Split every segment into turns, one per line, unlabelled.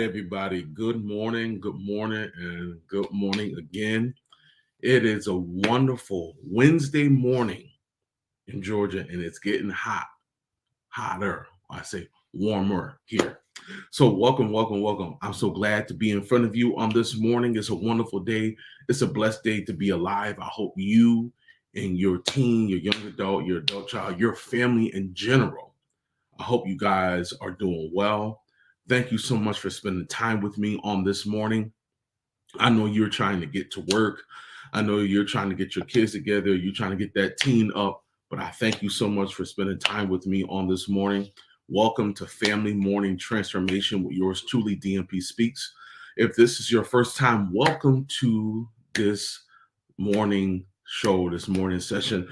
everybody. Good morning, and good morning again. It is a wonderful Wednesday morning in Georgia, and it's getting hotter. I say warmer here. So, welcome. I'm so glad to be in front of you on this morning. It's a wonderful day. It's a blessed day to be alive. I hope you and your teen, your young adult, your adult child, your family in general, I hope you guys are doing well. Thank you so much for spending time with me on this morning. I know you're trying to get to work. I know you're trying to get your kids together. You're trying to get that teen up. But I thank you so much for spending time with me on this morning. Welcome to Family Morning Transformation with yours truly, DMP Speaks. If this is your first time, welcome to this morning show, this morning session.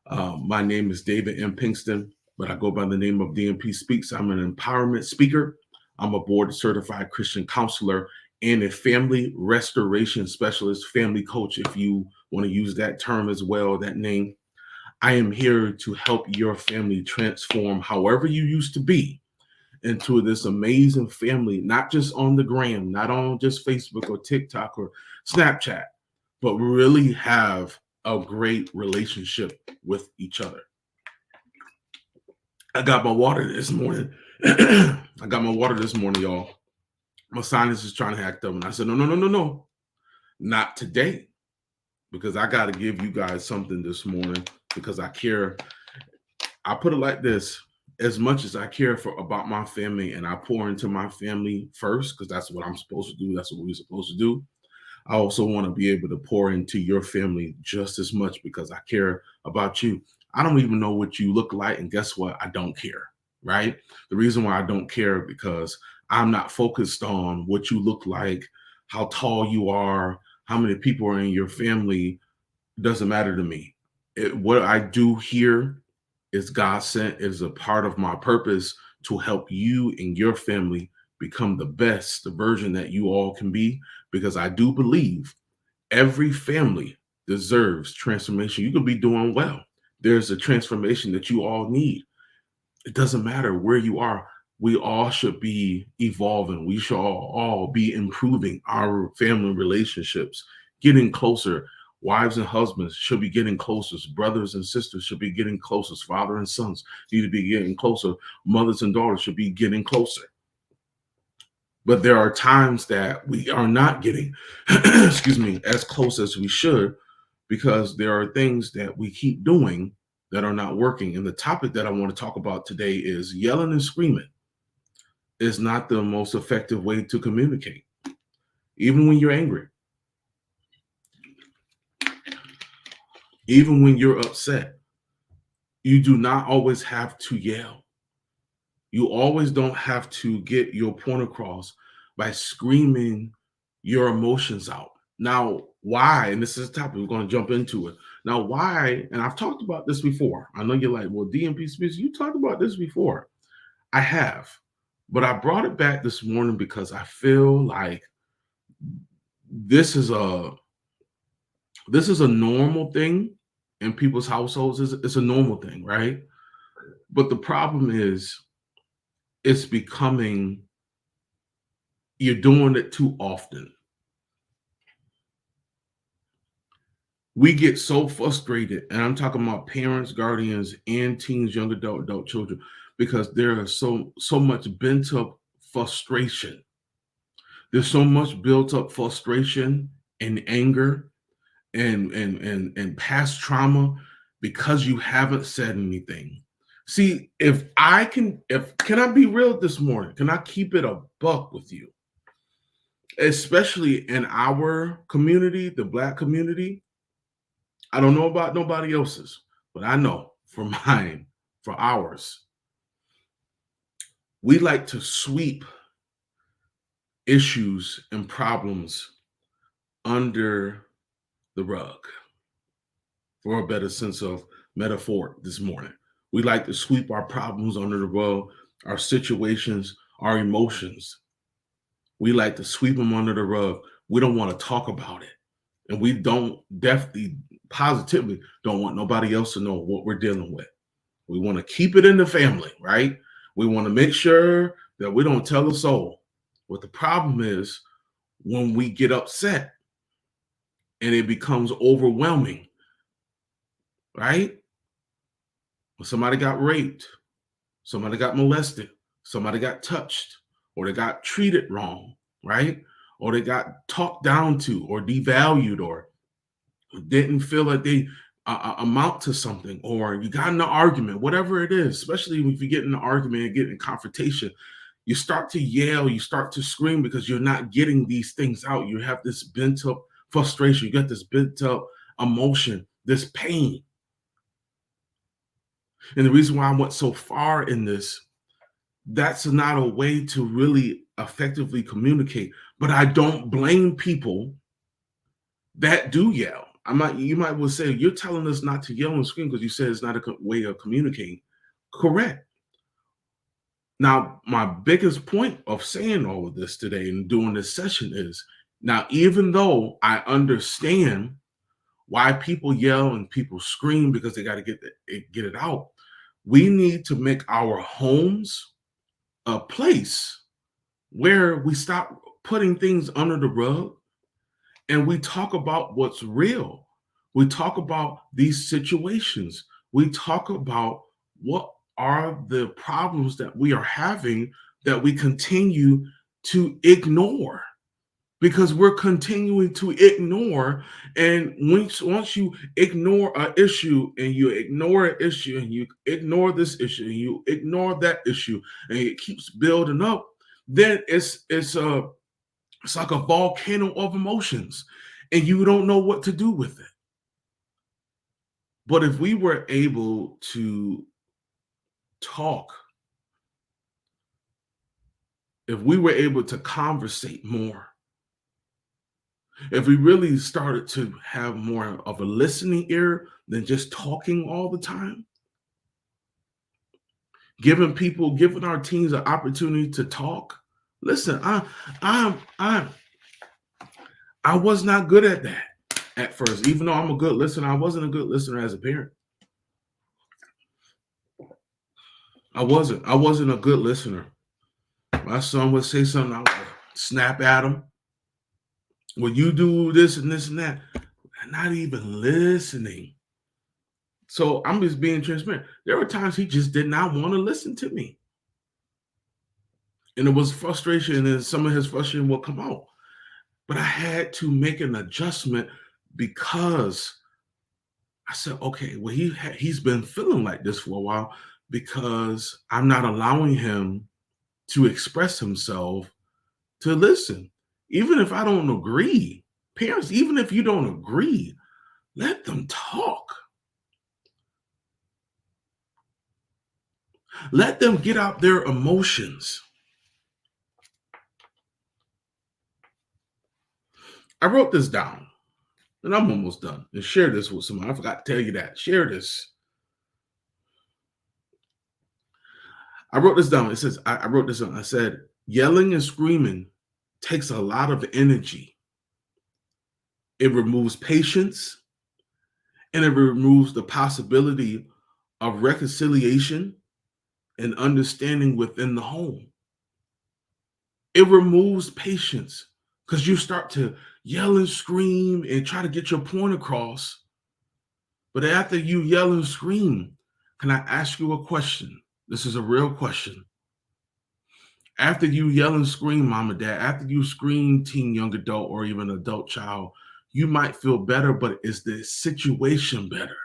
My name is David M. Pinkston, but I go by the name of DMP Speaks. I'm an empowerment speaker. I'm a board certified Christian counselor and a family restoration specialist, family coach, if you want to use that term as well, that name. I am here to help your family transform however you used to be into this amazing family, not just on the gram, not on just Facebook or TikTok or Snapchat, but really have a great relationship with each other. I got my water this morning. Y'all. My sinus is trying to act up. And I said, no. Not today. Because I got to give you guys something this morning because I care. I put it like this. As much as I care about my family and I pour into my family first, because that's what I'm supposed to do. That's what we're supposed to do. I also want to be able to pour into your family just as much because I care about you. I don't even know what you look like. And guess what? I don't care, right? The reason why I don't care because I'm not focused on what you look like, how tall you are, how many people are in your family. It doesn't matter to me. What I do here is God sent. It is a part of my purpose to help you and your family become the best, the version that you all can be, because I do believe every family deserves transformation. You can be doing well. There's a transformation that you all need. It doesn't matter where you are. We all should be evolving. We should all be improving our family relationships, getting closer. Wives and husbands should be getting closer. Brothers and sisters should be getting closer. Father and sons need to be getting closer. Mothers and daughters should be getting closer. But there are times that we are not getting, as close as we should, because there are things that we keep doing that are not working. And the topic that I want to talk about today is yelling and screaming is not the most effective way to communicate, even when you're angry, even when you're upset. You do not always have to yell. You always don't have to get your point across by screaming your emotions out. Now, why? And this is a topic, we're going to jump into it. Now, why? And I've talked about this before. I know you're like, well, DMP Speaks, you talked about this before. I have. But I brought it back this morning because I feel like this is a normal thing in people's households. It's a normal thing, right? But the problem is it's becoming, you're doing it too often. We get so frustrated, and I'm talking about parents, guardians, and teens, young adult children, because there is so much bent up frustration. There's so much built up frustration and anger and past trauma because you haven't said anything. See, can I be real this morning? Can I keep it a buck with you? Especially in our community, the Black community. I don't know about nobody else's, but I know for mine, for ours, we like to sweep issues and problems under the rug, for a better sense of metaphor this morning. We like to sweep our problems under the rug, our situations, our emotions. We like to sweep them under the rug. We don't want to talk about it. And we positively don't want nobody else to know what we're dealing with. We want to keep it in the family, right? We want to make sure that we don't tell a soul. What the problem is when we get upset and it becomes overwhelming, right? When somebody got raped, somebody got molested, somebody got touched, or they got treated wrong, right? Or they got talked down to, or devalued, or didn't feel like they amount to something, or you got in an argument, whatever it is, especially if you get in an argument and get in confrontation, you start to yell, you start to scream because you're not getting these things out. You have this bent up frustration, you got this bent up emotion, this pain. And the reason why I went so far in this, that's not a way to really effectively communicate. But I don't blame people that do yell. You might well say, you're telling us not to yell and scream because you said it's not a way of communicating. Correct. Now, my biggest point of saying all of this today and doing this session is, now, even though I understand why people yell and people scream because they got to get it out, we need to make our homes a place where we stop putting things under the rug and we talk about what's real. We talk about these situations. We talk about what are the problems that we are having that we continue to ignore, because we're continuing to ignore. And once you ignore an issue and you ignore an issue and you ignore this issue and you ignore that issue and it keeps building up, then it's like a volcano of emotions and you don't know what to do with it. But if we were able to talk, if we were able to conversate more, if we really started to have more of a listening ear than just talking all the time, giving our teens an opportunity to talk. Listen, I was not good at that at first. Even though I'm a good listener, I wasn't a good listener as a parent. I wasn't a good listener. My son would say something, I would snap at him. Well, you do this and this and that. Not even listening. So I'm just being transparent. There were times he just did not want to listen to me. And it was frustration, and some of his frustration will come out. But I had to make an adjustment because I said, okay, well, he's been feeling like this for a while because I'm not allowing him to express himself, to listen. Even if I don't agree, parents, even if you don't agree, let them talk. Let them get out their emotions. I wrote this down, and I'm almost done. And share this with someone. I forgot to tell you that. Share this. I wrote this down. It says, I wrote this down. I said, yelling and screaming takes a lot of energy. It removes patience, and it removes the possibility of reconciliation and understanding within the home. It removes patience because you start to yell and scream and try to get your point across. But after you yell and scream, can I ask you a question? This is a real question. After you yell and scream, mom and dad, after you scream, teen, young adult, or even adult child, you might feel better, but is the situation better?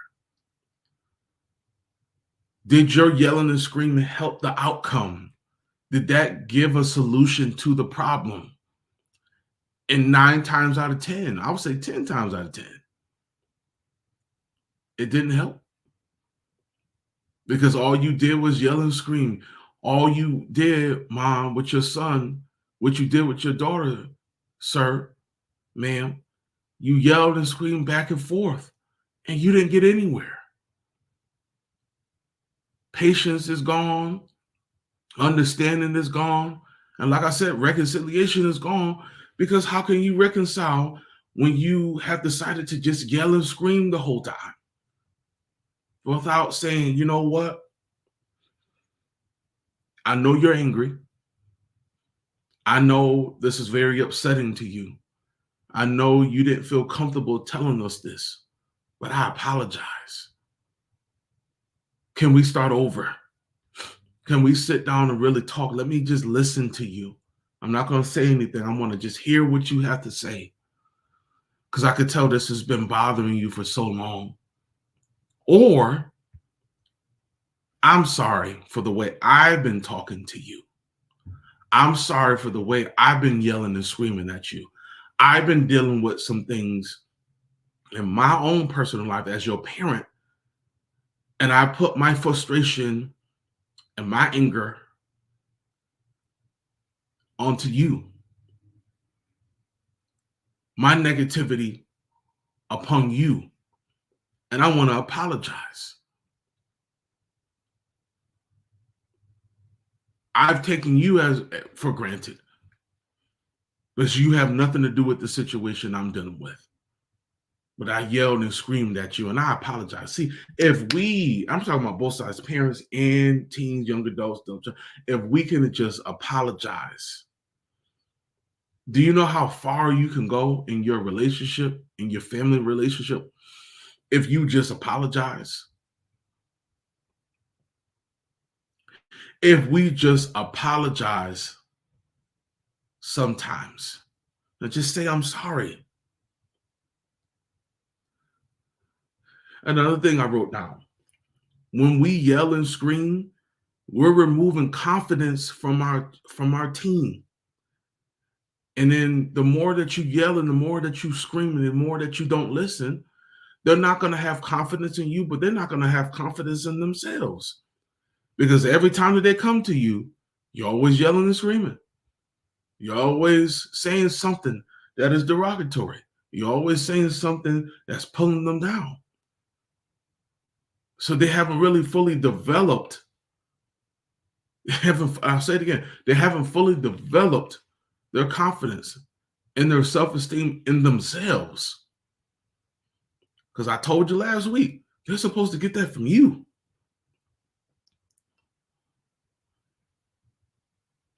Did your yelling and screaming help the outcome? Did that give a solution to the problem? And 9 times out of 10, I would say 10 times out of 10, it didn't help. Because all you did was yell and scream. All you did, mom, with your son, what you did with your daughter, sir, ma'am, you yelled and screamed back and forth, and you didn't get anywhere. Patience is gone. Understanding is gone. And like I said, reconciliation is gone, because how can you reconcile when you have decided to just yell and scream the whole time without saying, you know what? I know you're angry. I know this is very upsetting to you. I know you didn't feel comfortable telling us this, but I apologize. Can we start over? Can we sit down and really talk? Let me just listen to you. I'm not going to say anything. I want to just hear what you have to say because I could tell this has been bothering you for so long. Or I'm sorry for the way I've been talking to you. I'm sorry for the way I've been yelling and screaming at you. I've been dealing with some things in my own personal life as your parent, and I put my frustration and my anger onto you, my negativity upon you, and I want to apologize. I've taken you as for granted because you have nothing to do with the situation I'm dealing with. But I yelled and screamed at you, and I apologize. See, I'm talking about both sides, parents and teens, young adults, if we can just apologize. Do you know how far you can go in your relationship, in your family relationship, if you just apologize? If we just apologize sometimes, and just say, I'm sorry. Another thing I wrote down, when we yell and scream, we're removing confidence from our team. And then the more that you yell and the more that you scream and the more that you don't listen, they're not going to have confidence in you, but they're not going to have confidence in themselves. Because every time that they come to you, you're always yelling and screaming. You're always saying something that is derogatory. You're always saying something that's pulling them down. So they haven't really fully developed. I'll say it again. They haven't fully developed their confidence and their self-esteem in themselves. Because I told you last week, they're supposed to get that from you.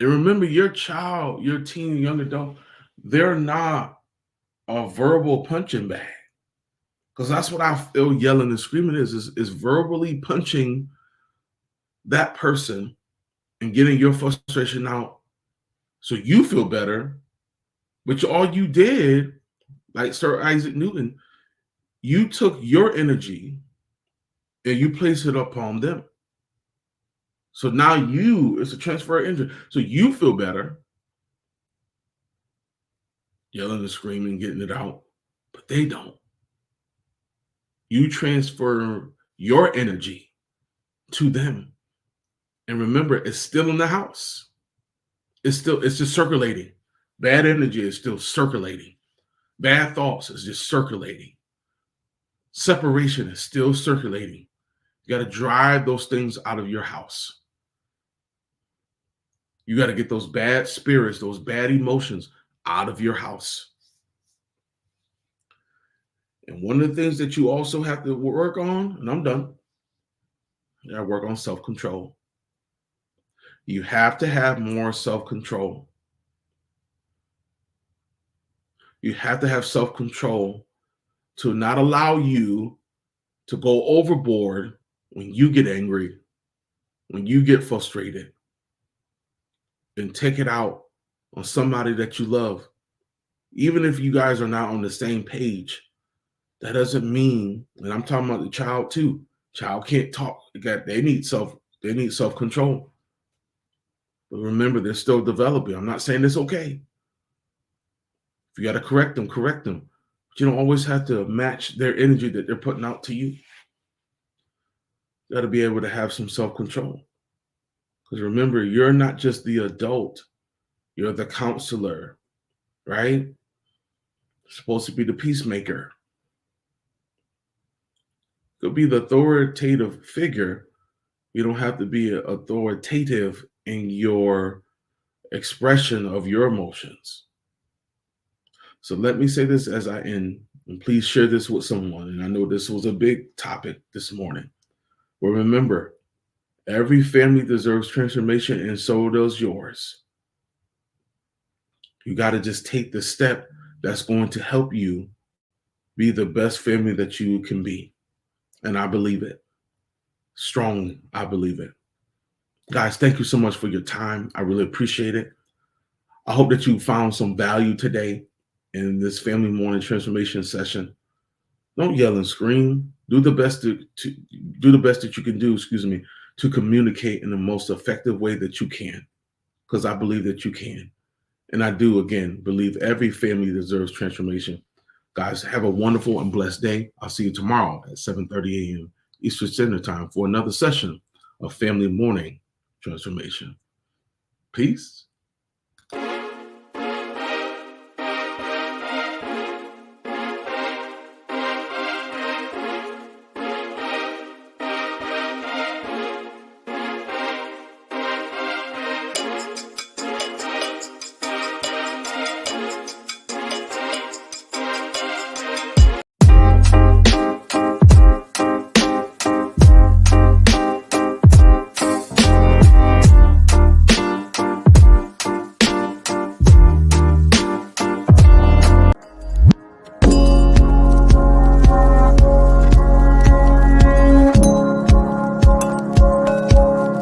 And remember, your child, your teen, young adult, they're not a verbal punching bag. Because that's what I feel yelling and screaming is verbally punching that person and getting your frustration out so you feel better. But all you did, like Sir Isaac Newton, you took your energy and you placed it upon them. So now it's a transfer of energy. So you feel better, yelling and screaming, getting it out, but they don't. You transfer your energy to them. And remember, it's still in the house. It's just circulating. Bad energy is still circulating. Bad thoughts is just circulating. Separation is still circulating. You got to drive those things out of your house. You got to get those bad spirits, those bad emotions out of your house. And one of the things that you also have to work on, and I'm done, you got to work on self-control. You have to have more self-control. You have to have self-control to not allow you to go overboard when you get angry, when you get frustrated, and take it out on somebody that you love. Even if you guys are not on the same page, that doesn't mean, and I'm talking about the child too. Child can't talk. They need self-control. But remember, they're still developing. I'm not saying it's okay. If you got to correct them, correct them. But you don't always have to match their energy that they're putting out to you. You got to be able to have some self-control. Because remember, you're not just the adult. You're the counselor, right? You're supposed to be the peacemaker. You'll be the authoritative figure. You don't have to be authoritative in your expression of your emotions. So let me say this as I end, and please share this with someone. And I know this was a big topic this morning. But remember, every family deserves transformation, and so does yours. You got to just take the step that's going to help you be the best family that you can be. And I believe it strongly. I believe it. Guys, thank you so much for your time. I really appreciate it. I hope that you found some value today in this family morning transformation session. Don't yell and scream. Do the best to do the best that you can do, to communicate in the most effective way that you can. Because I believe that you can. And I do, again, believe every family deserves transformation. Guys, have a wonderful and blessed day. I'll see you tomorrow at 7:30 a.m. Eastern Standard Time for another session of Family Morning Transformation. Peace.